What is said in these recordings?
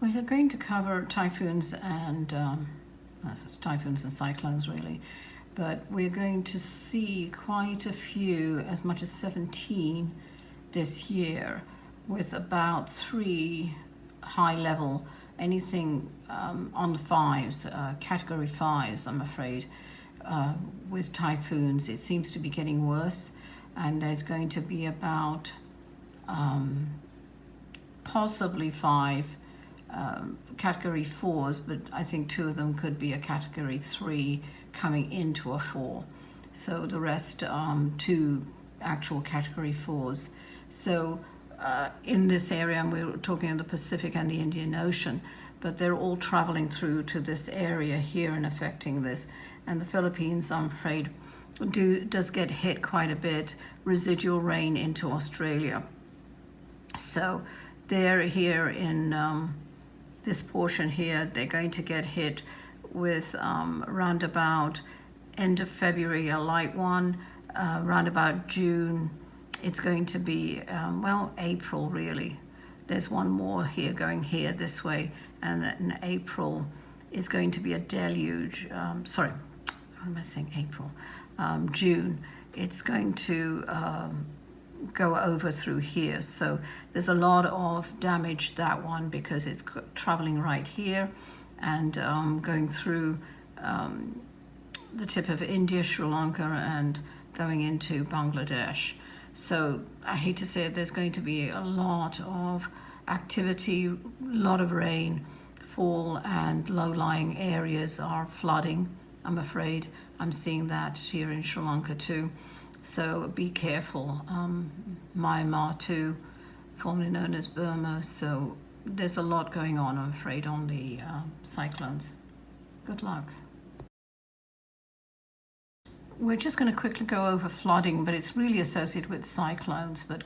We are going to cover typhoons and cyclones really, but we're going to see quite a few, as much as 17 this year, with about 3 high level, anything on the 5s, category 5s, I'm afraid. With typhoons, it seems to be getting worse, and there's going to be about possibly 5 category 4s, but I think 2 of them could be a category 3 coming into a 4. So the rest 2 actual category 4s. So in this area, and we're talking in the Pacific and the Indian Ocean, but they're all traveling through to this area here and affecting this. And the Philippines, I'm afraid, does get hit quite a bit, residual rain into Australia. So they're here in this portion here, they're going to get hit with round about end of February, a light one, round about June, it's going to be, April really. There's one more here going here this way, and in April is going to be a deluge. Sorry, what am I saying? April, June. It's going to go over through here. So there's a lot of damage, that one, because it's traveling right here and going through the tip of India, Sri Lanka, and going into Bangladesh. So I hate to say it, there's going to be a lot of activity, a lot of rain fall, and low-lying areas are flooding, I'm afraid. I'm seeing that here in Sri Lanka too. So be careful. Myanmar too, formerly known as Burma. So there's a lot going on, I'm afraid, on the cyclones. Good luck. We're just going to quickly go over flooding, but it's really associated with cyclones, but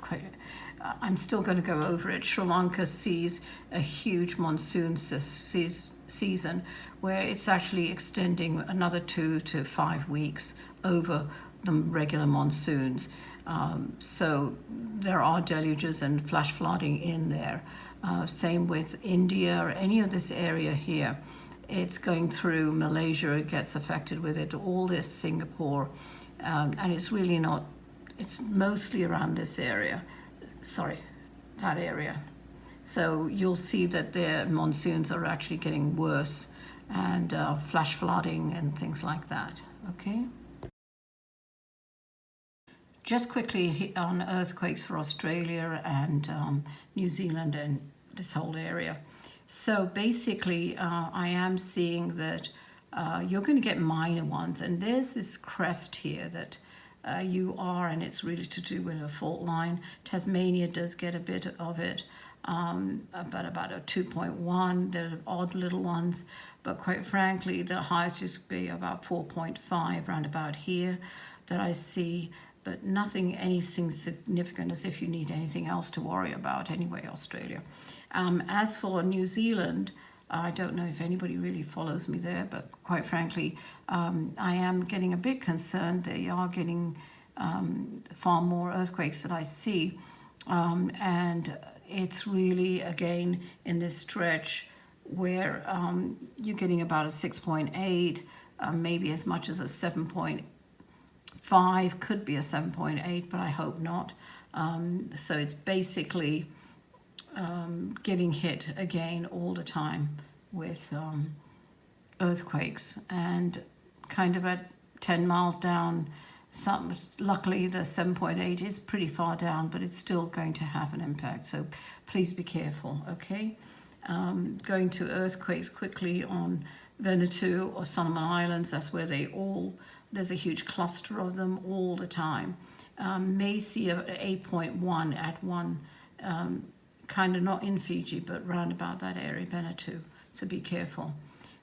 I'm still going to go over it. Sri Lanka sees a huge monsoon season where it's actually extending another 2 to 5 weeks over the regular monsoons. So there are deluges and flash flooding in there. Same with India or any of this area here. It's going through Malaysia, it gets affected with it, all this Singapore, and it's really not, it's mostly around this area, that area. So you'll see that their monsoons are actually getting worse, and flash flooding and things like that, okay? Just quickly on earthquakes for Australia and New Zealand and this whole area. So basically, I am seeing that you're going to get minor ones, and there's this crest here that you are, and it's really to do with a fault line. Tasmania does get a bit of it, about a 2.1. There are odd little ones, but quite frankly, the highest used to be about 4.5, round about here, that I see. But anything significant, as if you need anything else to worry about anyway, Australia. As for New Zealand, I don't know if anybody really follows me there, but quite frankly, I am getting a bit concerned. They are getting far more earthquakes that I see, and it's really, again, in this stretch where you're getting about a 6.8, maybe as much as a 7.5, could be a 7.8, but I hope not. So it's basically getting hit again all the time with earthquakes, and kind of at 10 miles down. Luckily, the 7.8 is pretty far down, but it's still going to have an impact. So please be careful, okay? Going to earthquakes quickly on Vanuatu or Solomon Islands, that's where there's a huge cluster of them all the time. May see a 8.1 at one, kind of not in Fiji, but round about that area, Vanuatu, so be careful.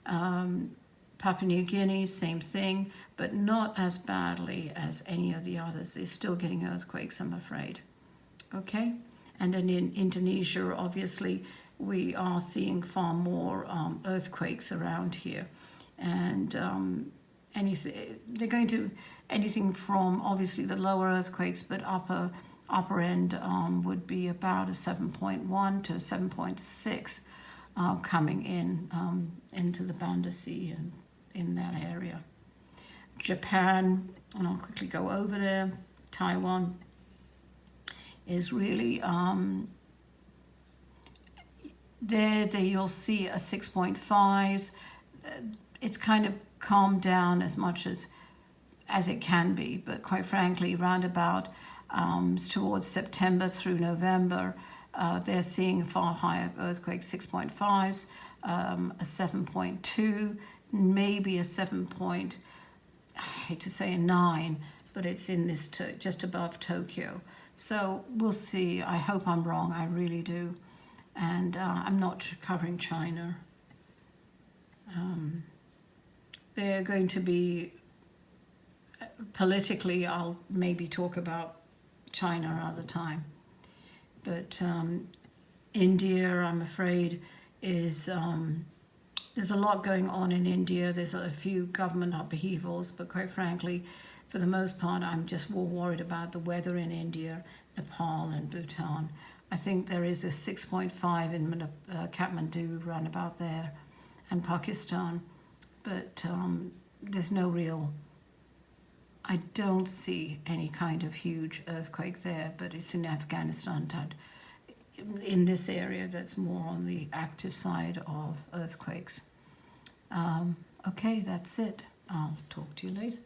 Papua New Guinea, same thing, but not as badly as any of the others. They're still getting earthquakes, I'm afraid. Okay? And then in Indonesia, obviously, we are seeing far more earthquakes around here. And anything from obviously the lower earthquakes, but upper end would be about a 7.1 to a 7.6 coming in into the Banda Sea and in that area. Japan, and I'll quickly go over there. Taiwan is really there you'll see a 6.5. It's kind of calmed down as much as it can be, but quite frankly, round about towards September through November, they're seeing far higher earthquakes, 6.5s, a 7.2, maybe a 7. I hate to say a 9, but it's in this just above Tokyo. So we'll see. I hope I'm wrong. I really do. And I'm not covering China. They're going to be, politically, I'll maybe talk about China another time. But India, I'm afraid, is, there's a lot going on in India. There's a few government upheavals, but quite frankly, for the most part, I'm just more worried about the weather in India, Nepal, and Bhutan. I think there is a 6.5 in Kathmandu, round about there, and Pakistan. But there's no real, I don't see any kind of huge earthquake there, but it's in Afghanistan, in this area that's more on the active side of earthquakes. Okay, that's it. I'll talk to you later.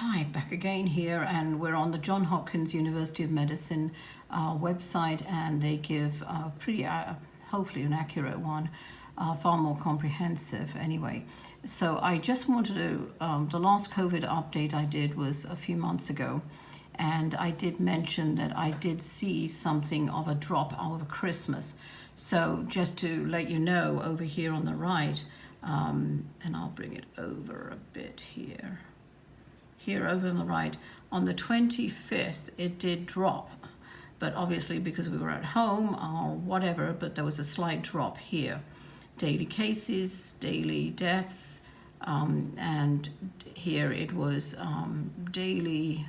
Hi, back again here, and we're on the Johns Hopkins University of Medicine website, and they give pretty, hopefully an accurate one, far more comprehensive anyway. So I just wanted to, the last COVID update I did was a few months ago, and I did mention that I did see something of a drop over Christmas. So just to let you know, over here on the right, and I'll bring it over a bit here. Here over on the right, on the 25th, it did drop, but obviously because we were at home or whatever, but there was a slight drop here. Daily cases, daily deaths, and here it was daily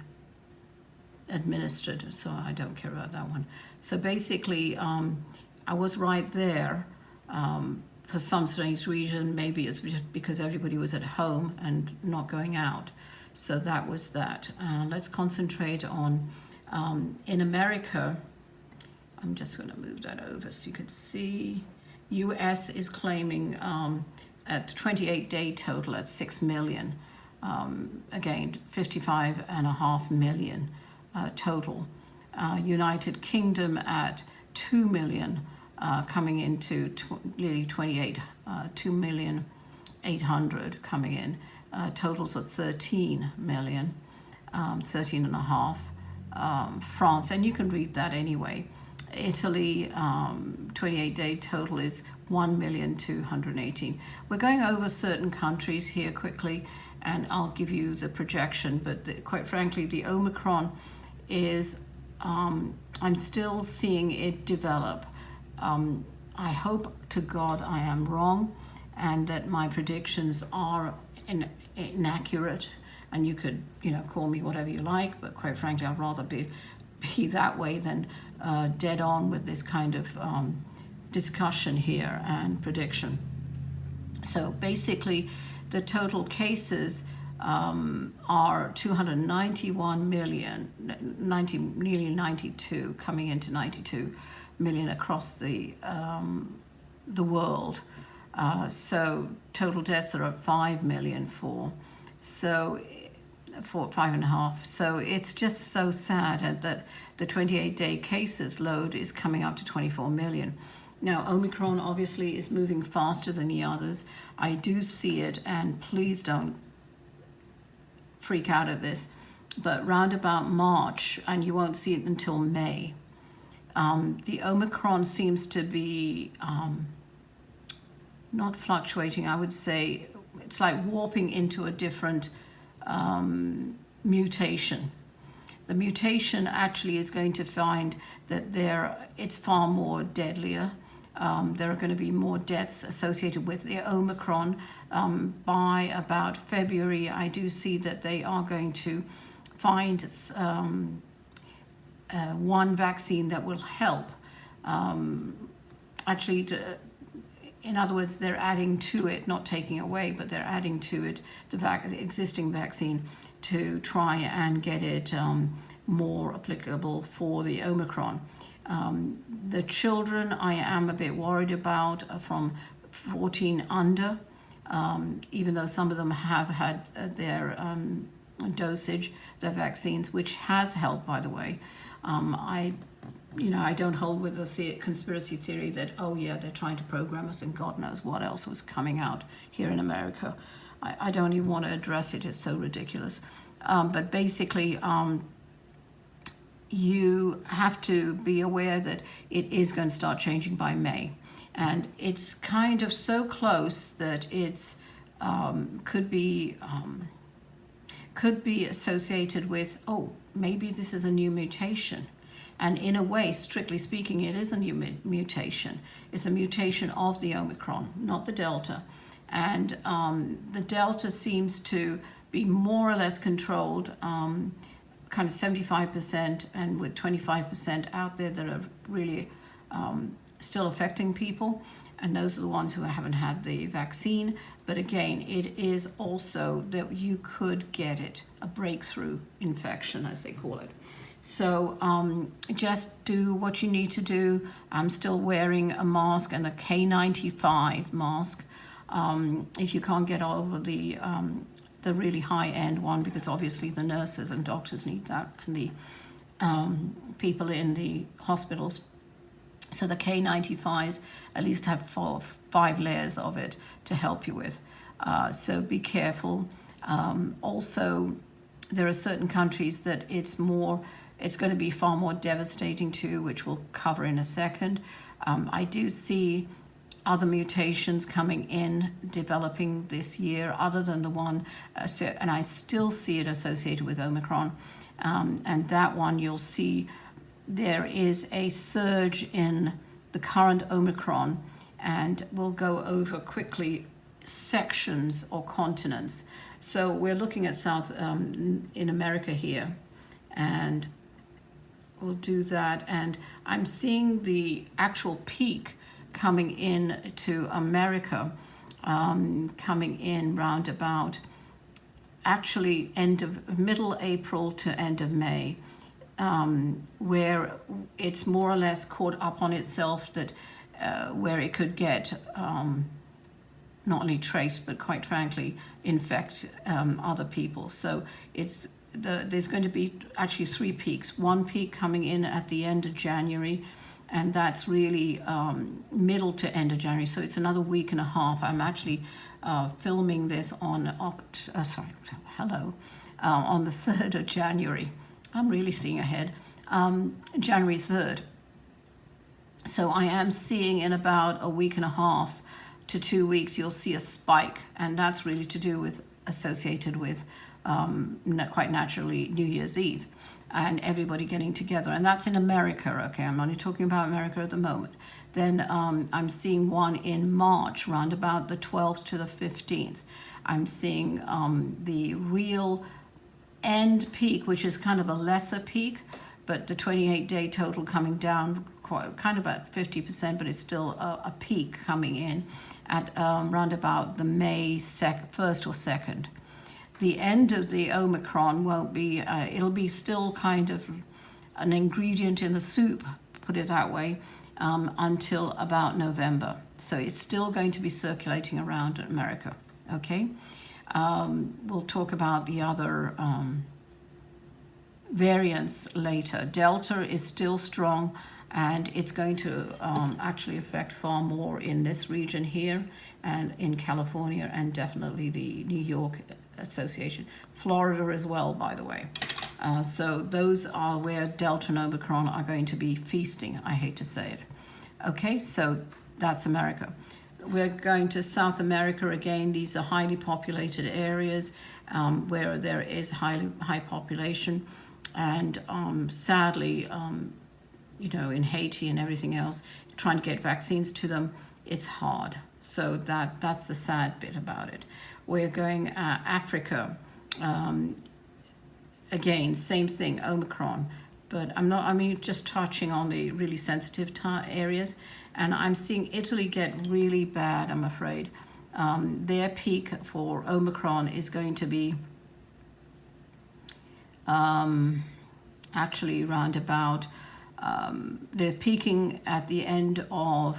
administered, so I don't care about that one. So basically, I was right there. For some strange reason, maybe it's because everybody was at home and not going out. So that was that. Let's concentrate on, in America, I'm just going to move that over so you can see. US is claiming at 28-day total at 6 million. Again, 55.5 million total. United Kingdom at 2 million. Coming into nearly 2,800,000 coming in, totals of 13 million, 13 and a half. France, and you can read that anyway. Italy, 28-day total is 1,218,000. We're going over certain countries here quickly, and I'll give you the projection, but quite frankly, the Omicron is, I'm still seeing it develop. I hope to God I am wrong and that my predictions are inaccurate, and you could, call me whatever you like, but quite frankly, I'd rather be that way than dead on with this kind of discussion here and prediction. So basically, the total cases are 291 million, nearly 92, coming into 92 million across the world. So total deaths are at 5 million for 5.5. So it's just so sad that the 28-day cases load is coming up to 24 million. Now, Omicron obviously is moving faster than the others. I do see it, and please don't freak out at this, but round about March, and you won't see it until May, the Omicron seems to be not fluctuating. I would say it's like warping into a different mutation. The mutation actually is going to find that it's far more deadlier. There are going to be more deaths associated with the Omicron. By about February, I do see that they are going to find one vaccine that will help. In other words, they're adding to it, not taking away, but they're adding to it the existing vaccine to try and get it more applicable for the Omicron. The children I am a bit worried about from 14 under, even though some of them have had their dosage, their vaccines, which has helped, by the way. I don't hold with the conspiracy theory that, they're trying to program us and God knows what else was coming out here in America. I don't even want to address it. It's so ridiculous. But basically, you have to be aware that it is going to start changing by May. And it's kind of so close that it's could be associated with, maybe this is a new mutation. And in a way, strictly speaking, it is a new mutation. It's a mutation of the Omicron, not the Delta. And the Delta seems to be more or less controlled, kind of 75%, and with 25% out there that are really still affecting people. And those are the ones who haven't had the vaccine. But again, it is also that you could get it, a breakthrough infection, as they call it. So just do what you need to do. I'm still wearing a mask and a K95 mask. If you can't get over the the really high-end one, because obviously the nurses and doctors need that, and the people in the hospitals. So the K95s at least have 5 layers of it to help you with. So be careful. Also, there are certain countries that it's going to be far more devastating to, which we'll cover in a second. I do see other mutations coming in, developing this year, other than the one, and I still see it associated with Omicron. And that one, you'll see there is a surge in the current Omicron, and we'll go over quickly sections or continents. So we're looking at South in America here, and we'll do that. And I'm seeing the actual peak coming in to America, coming in round about actually middle April to end of May, where it's more or less caught up on itself, that where it could get not only trace, but quite frankly, infect other people. So there's going to be actually 3 peaks. One peak coming in at the end of January, and that's really middle to end of January. So it's another week and a half. I'm actually filming this on on the 3rd of January. I'm really seeing ahead. January 3rd. So I am seeing in about a week and a half to 2 weeks, you'll see a spike, and that's really associated with quite naturally New Year's Eve and everybody getting together, and that's in America. Okay, I'm only talking about America at the moment. Then I'm seeing one in March, around about the 12th to the 15th. I'm seeing the real end peak, which is kind of a lesser peak, but the 28-day total coming down kind of about 50%, but it's still a peak coming in at around about the May 1st or 2nd. The end of the Omicron won't be, it'll be still kind of an ingredient in the soup, put it that way, until about November. So it's still going to be circulating around America, okay? We'll talk about the other variants later. Delta is still strong, and it's going to actually affect far more in this region here and in California, and definitely the New York Association. Florida as well, by the way. So those are where Delta and Omicron are going to be feasting. I hate to say it. Okay, so that's America. We're going to South America again. These are highly populated areas where there is high population, and sadly, in Haiti and everything else, trying to get vaccines to them, it's hard. So that's the sad bit about it. We're going Africa. Again, same thing, Omicron. But I'm just touching on the really sensitive areas. And I'm seeing Italy get really bad, I'm afraid. Their peak for Omicron is going to be actually around about, they're peaking at the end of,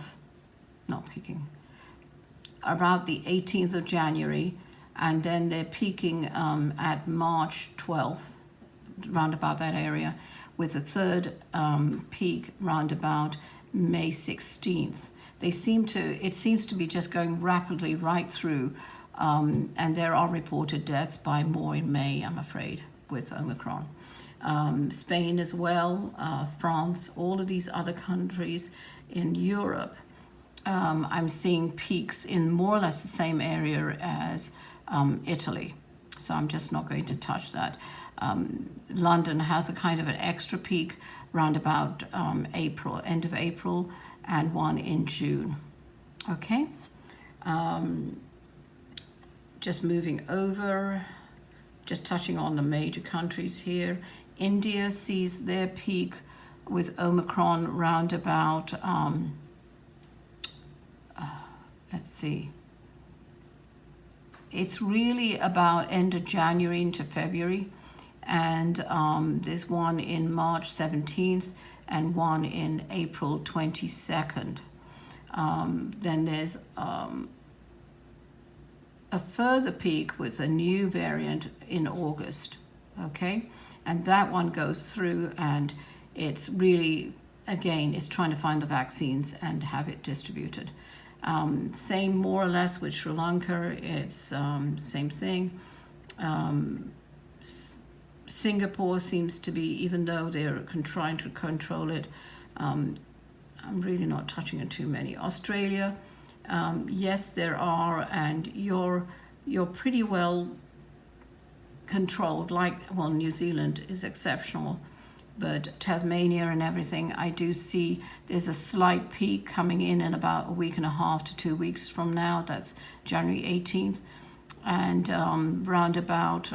about the 18th of January, and then they're peaking at March 12th, round about that area, with the third peak round about May 16th. It seems to be just going rapidly right through, and there are reported deaths by more in May, I'm afraid, with Omicron. Spain as well, France, all of these other countries in Europe, I'm seeing peaks in more or less the same area as Italy. So I'm just not going to touch that. London has a kind of an extra peak round about April, end of April, and one in June. Okay? Just moving over, just touching on the major countries here. India sees their peak with Omicron round about, let's see, it's really about end of January into February, and there's one in March 17th and one in April 22nd. Then there's a further peak with a new variant in August, okay? And that one goes through, and it's really, again, it's trying to find the vaccines and have it distributed. Same more or less with Sri Lanka, it's same thing. Singapore seems to be, even though they're trying to control it, I'm really not touching on too many. Australia, yes, there are, and you're pretty well controlled. Like, well, New Zealand is exceptional, but Tasmania and everything, I do see there's a slight peak coming in about a week and a half to 2 weeks from now. That's January 18th, and round about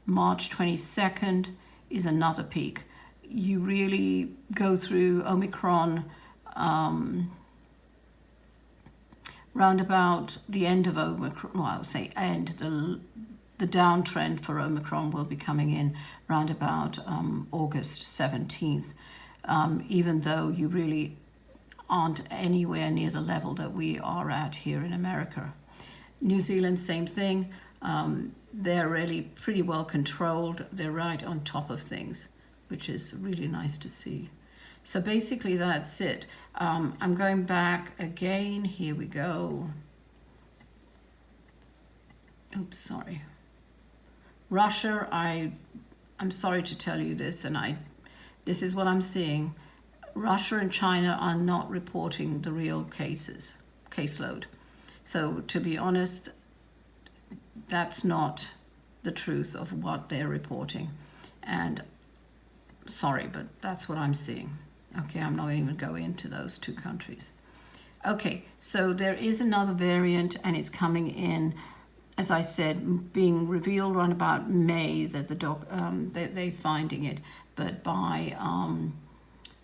March 22nd is another peak. You really go through Omicron round about the end of Omicron, well, I would say end, the downtrend for Omicron will be coming in round about August 17th, even though you really aren't anywhere near the level that we are at here in America. New Zealand, same thing. They're really pretty well controlled. They're right on top of things, which is really nice to see. So basically that's it. I'm going back again. Here we go. Oops, sorry. Russia, I'm sorry to tell you this, and this is what I'm seeing. Russia and China are not reporting the real caseload. So to be honest, that's not the truth of what they're reporting. And sorry, but that's what I'm seeing. Okay, I'm not even going into those two countries. Okay, so there is another variant, and it's coming in, as I said, being revealed around about May that they're finding it. But by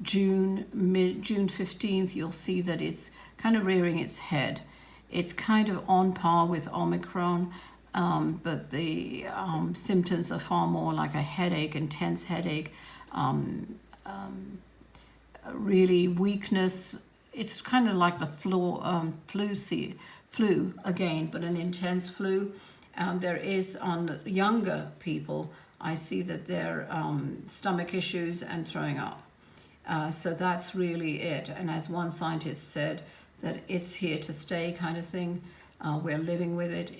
June 15th, you'll see that it's kind of rearing its head. It's kind of on par with Omicron, but the symptoms are far more like a headache, intense headache, really weakness. It's kind of like the flu again, but an intense flu. There is on the younger people, I see that they're stomach issues and throwing up. So that's really it. And as one scientist said, that it's here to stay kind of thing. We're living with it.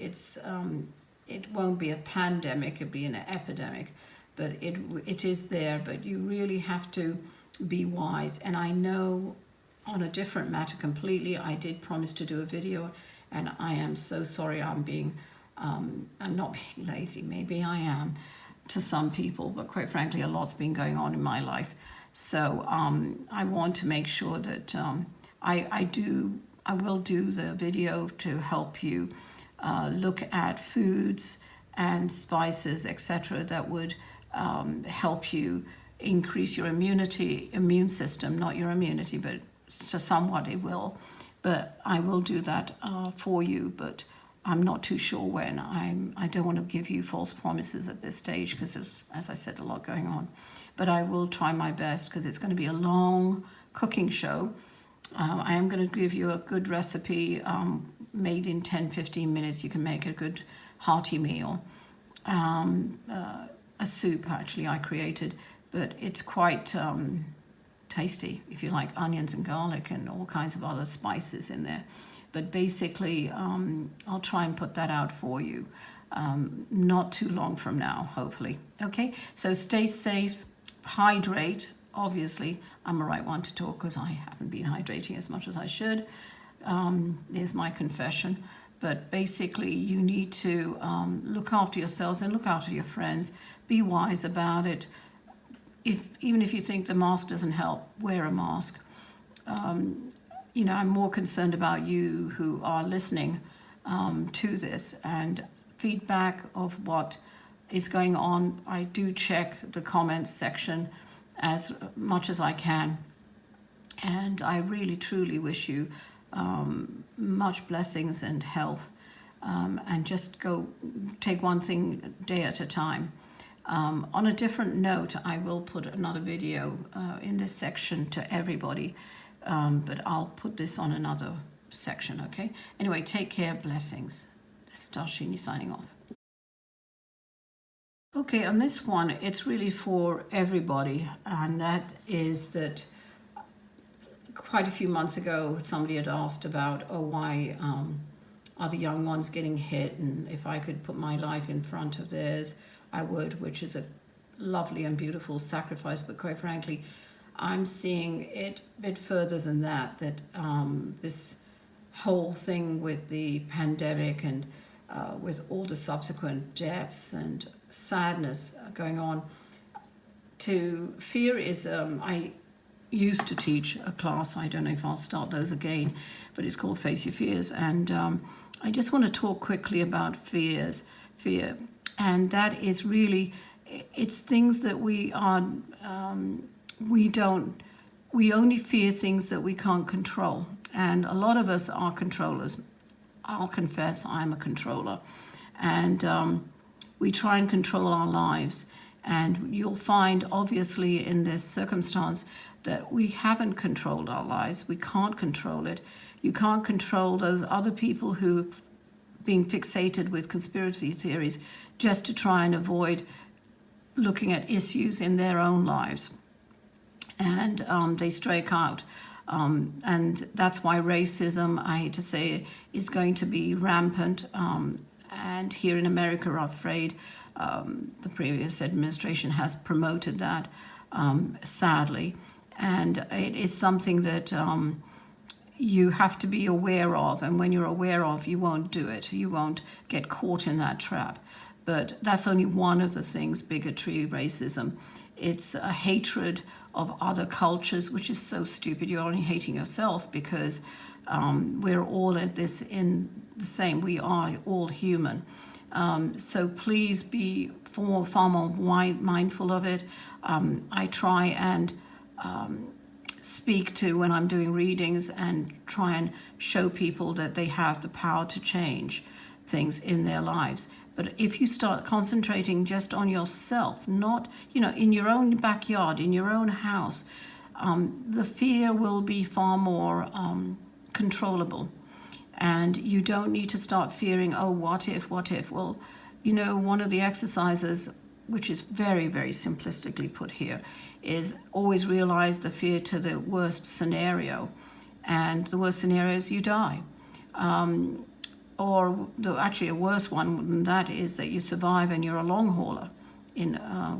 It won't be a pandemic, it'll be an epidemic, but it is there. But you really have to be wise. And I know on a different matter completely, I did promise to do a video, and I am so sorry. I'm not being lazy. Maybe I am to some people, but quite frankly, a lot's been going on in my life. So I want to make sure that I will do the video to help you look at foods and spices, etc., that would help you increase your immune system, not your immunity, but somewhat it will. But I will do that for you, but I'm not too sure when. I don't want to give you false promises at this stage because there's, as I said, a lot going on. But I will try my best because it's going to be a long cooking show. I am going to give you a good recipe made in 10-15 minutes. You can make a good hearty meal. A soup, actually, I created, but it's quite tasty if you like onions and garlic and all kinds of other spices in there. But basically, I'll try and put that out for you not too long from now, hopefully. Okay, so stay safe, hydrate. Obviously, I'm the right one to talk because I haven't been hydrating as much as I should. There's my confession. But basically, you need to look after yourselves and look after your friends. Be wise about it. Even if you think the mask doesn't help, wear a mask. I'm more concerned about you who are listening to this and feedback of what is going on. I do check the comments section as much as I can. And I really, truly wish you much blessings and health. And just go take one thing day at a time. On a different note, I will put another video in this section to everybody. But I'll put this on another section, okay? Anyway, take care, blessings. This is Darshini signing off. Okay, on this one, it's really for everybody, and that is that quite a few months ago, somebody had asked about, why are the young ones getting hit, and if I could put my life in front of theirs, I would, which is a lovely and beautiful sacrifice, but quite frankly, I'm seeing it a bit further than that, this whole thing with the pandemic and with all the subsequent deaths and sadness going on, to fear is, I used to teach a class, I don't know if I'll start those again, but it's called Face Your Fears, and I just want to talk quickly about fear, and that is really, it's things that we only fear things that we can't control, and a lot of us are controllers. I'll confess I'm a controller, and we try and control our lives, and you'll find obviously in this circumstance that we haven't controlled our lives. We can't control it. You can't control those other people who being fixated with conspiracy theories just to try and avoid looking at issues in their own lives, and they strike out. And that's why racism, I hate to say it, is going to be rampant. And here in America, I'm afraid the previous administration has promoted that, sadly. And it is something that you have to be aware of. And when you're aware of, you won't do it. You won't get caught in that trap. But that's only one of the things, bigotry, racism. It's a hatred of other cultures, which is so stupid. You're only hating yourself because we're all at this in the same. We are all human. So please be far more mindful of it. I try and speak to, when I'm doing readings, and try and show people that they have the power to change things in their lives. But if you start concentrating just on yourself, not, in your own backyard, in your own house, the fear will be far more controllable. And you don't need to start fearing, what if? Well, one of the exercises, which is very, very simplistically put here, is always realize the fear to the worst scenario. And the worst scenario is you die. Or actually a worse one than that is that you survive and you're a long hauler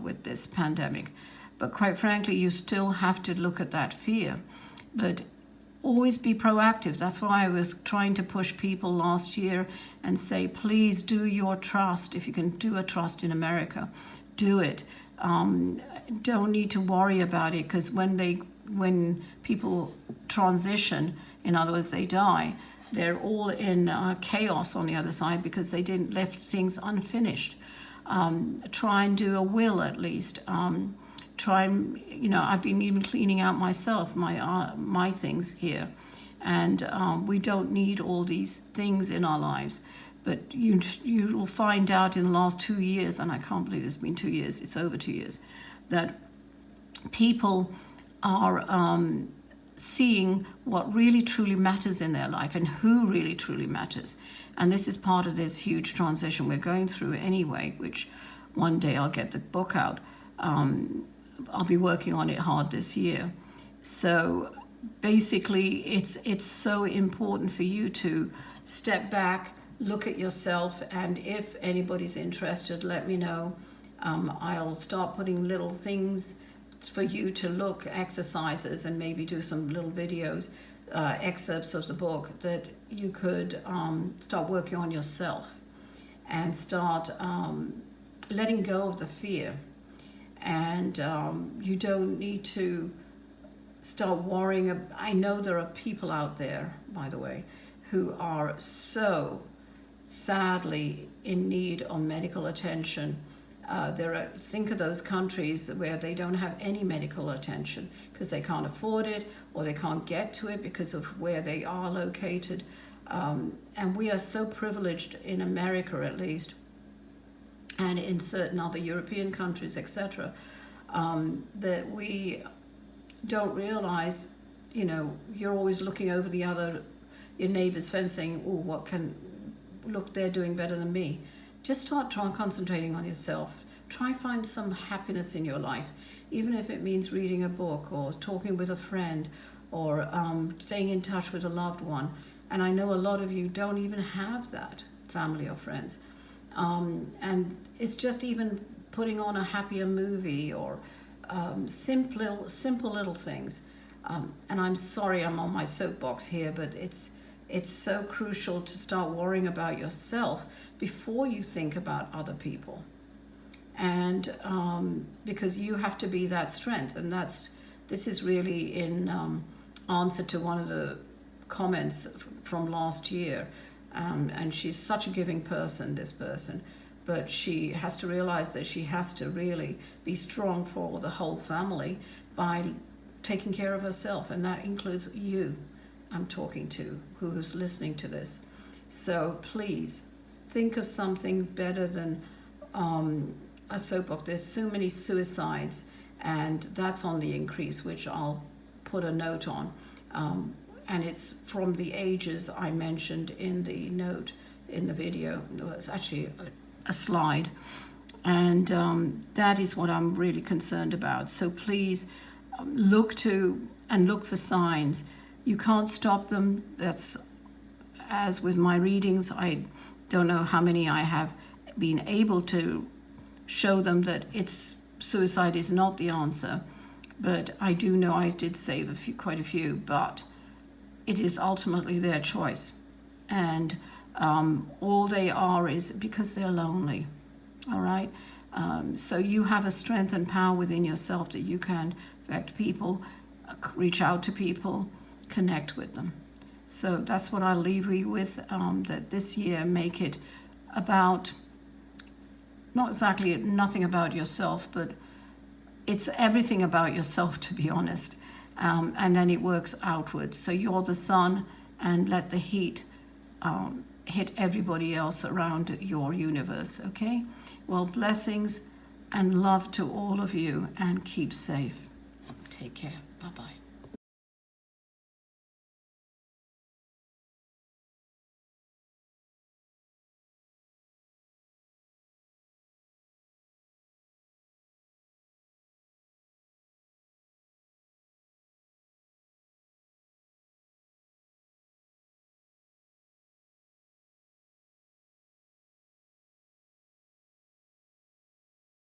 with this pandemic. But quite frankly, you still have to look at that fear. But always be proactive. That's why I was trying to push people last year and say, please do your trust. If you can do a trust in America, do it. Don't need to worry about it, because when people transition, in other words, they die, they're all in chaos on the other side because they didn't left things unfinished. Try and do a will at least. Try and, I've been even cleaning out myself, my things here. And we don't need all these things in our lives. But you will find out in the last 2 years, and I can't believe it's been 2 years, it's over 2 years, that people are seeing what really truly matters in their life and who really truly matters. And this is part of this huge transition we're going through anyway, which one day I'll get the book out. I'll be working on it hard this year. So basically it's so important for you to step back, look at yourself, and if anybody's interested, let me know. I'll start putting little things for you to look, exercises, and maybe do some little videos, excerpts of the book that you could start working on yourself and start letting go of the fear. And you don't need to start worrying. I know there are people out there, by the way, who are so sadly in need of medical attention. Think of those countries where they don't have any medical attention because they can't afford it or they can't get to it because of where they are located. And we are so privileged in America, at least, and in certain other European countries, etc., that we don't realize, you're always looking over your neighbor's fence saying, what look, they're doing better than me. Just start concentrating on yourself. Try find some happiness in your life, even if it means reading a book or talking with a friend or staying in touch with a loved one. And I know a lot of you don't even have that, family or friends. And it's just even putting on a happier movie or simple little things. And I'm sorry I'm on my soapbox here, but it's so crucial to start worrying about yourself before you think about other people. And because you have to be that strength. And this is really in answer to one of the comments from last year. And she's such a giving person, this person. But she has to realize that she has to really be strong for the whole family by taking care of herself. And that includes you, I'm talking to, who's listening to this. So please think of something better than a soapbox. There's so many suicides, and that's on the increase, which I'll put a note on. And it's from the ages I mentioned in the note in the video. It was actually a slide. And that is what I'm really concerned about. So please look for signs. You can't stop them. That's, as with my readings, I don't know how many I have been able to show them that suicide is not the answer. But I do know I did save quite a few, but it is ultimately their choice. And all they are is because they're lonely, all right? So you have a strength and power within yourself that you can affect people, reach out to people, connect with them. So that's what I'll leave you with, that this year make it about, not exactly nothing about yourself, but it's everything about yourself, to be honest. And then it works outwards. So you're the sun, and let the heat hit everybody else around your universe, okay? Well, blessings and love to all of you, and keep safe. Take care. Bye-bye.